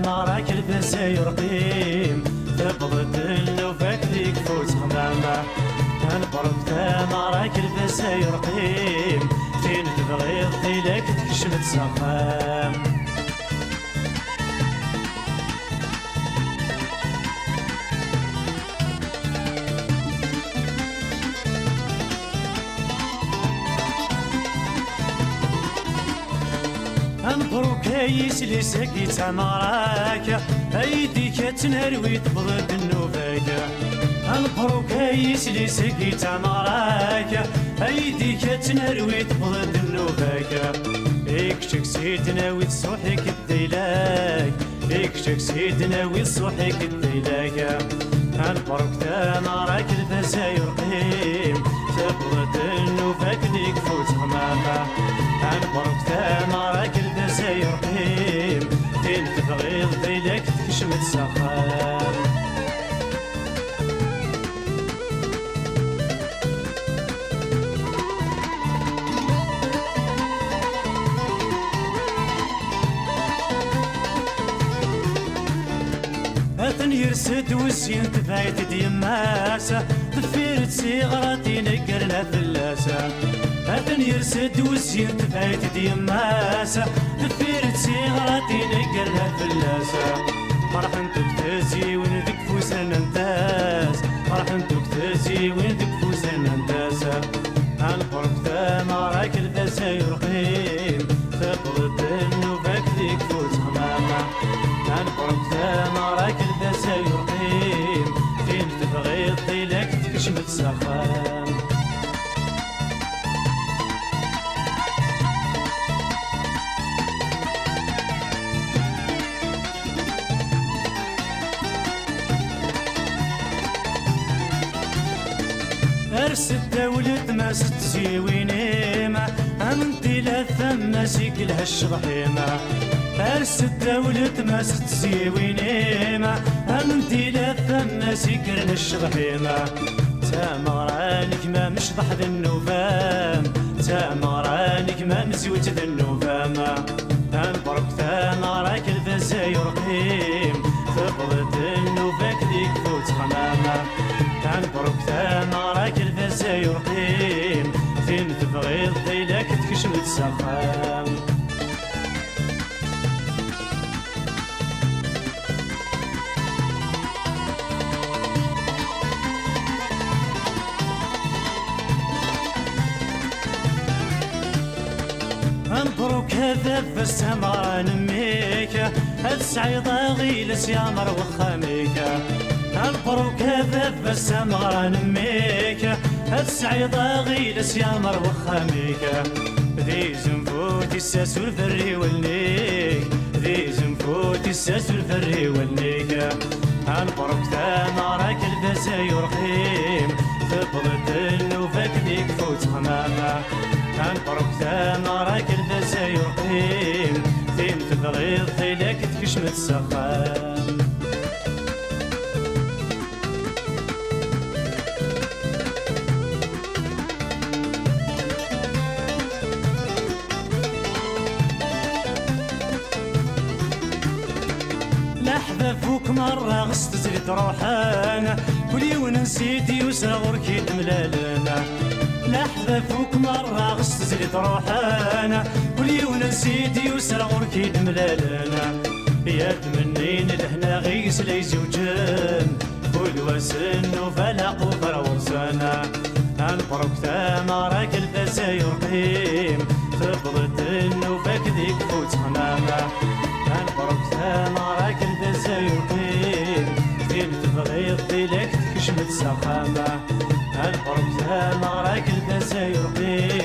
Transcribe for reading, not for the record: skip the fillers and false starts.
راك البزاير قيم تبضت النوفاك ذيك فوت خمامة نبرك راك البزاير قيم فين تبغيض ذيلك تكشمت سخام نبروك يسلي ساكي تمراك ايديك تنهروي تبضد النوفاك نبروك يسلي ساكي تمراك ايديك تنهروي تبضد النوفاك اكشك سيدنا وتصوحك الديلاك اكشك سيدنا وتصوحك الديلاك نبروك تمراك البزاير قيم تبضد النوفاك ديك فوت غمامة نبروك تمراك البزاير قيم فين تبغيض ذيلك تكشمت سخام أثن يرسد وسين تفايت ديماسة تفيرت صغراتي نقرنا فلاسة أثن يرسد وسين تفايت ديماسة تفيرت صغراتي نقرنا فلاسة راح انتك تازي وندك فوسنا ننتاز راح انتك تازي وندك فوسنا ننتازة نبرك تمراك البزاير قيم تبضد النوفاك ذيك فوت غمامة نبرك تمراك البزاير قيم فين تبغيض ذيلك تكشمت سخام ارسد دولة ما ستزيويني ما امنتي لا ثم سيكلها الشرحيمة ارسد دولة ما ستزيويني ما امنتي لا ثم سيكلها الشرحيمة تامرانك ما مشطح ذا النوفام تامرانك ما مزوج ذا النوفام نبرك تامراك البزاير قيم تبضد النوفاك ذيك فوت غمامة نبرك تمراك البزاير قيم فين تبغيض ذيلك تكشمت سخام نبروك هذا فالسمرة نميك هاد سعيدة غيلس يا مروخة ميكا نبروك هذا فالسمرة نميك هاد سعيدة غيلس يا مروخة ميكا ذي زنفوتي الساس والفري والنيك ذي زنفوتي الساس والفري والنيك نبروك تمراك البزاير قيم تبضد النوفاك ذيك فوت غمامة نبرك تمراك البزاير قيم فين تبغيض ذيلك تكشمت سخام لحظة فوك مرة غصت زيد روحانا كل يوم نسيتي وسرى غركي تملالنا لحظة فوك مرة غصت زيد روحانا كل يوم نسيتي وسرى غركي تملالنا يا تمنين لهنا غيس لي زوجان كل وسن وفلق وفروسانا نبرك تمراك البزاير قيم تبضد النوفاك ذيك فوت غمامة نبرك تمراك البزاير قيم فين تبغيض ذيلك تكشمت سخامة نبرك تمراك البزاير قيم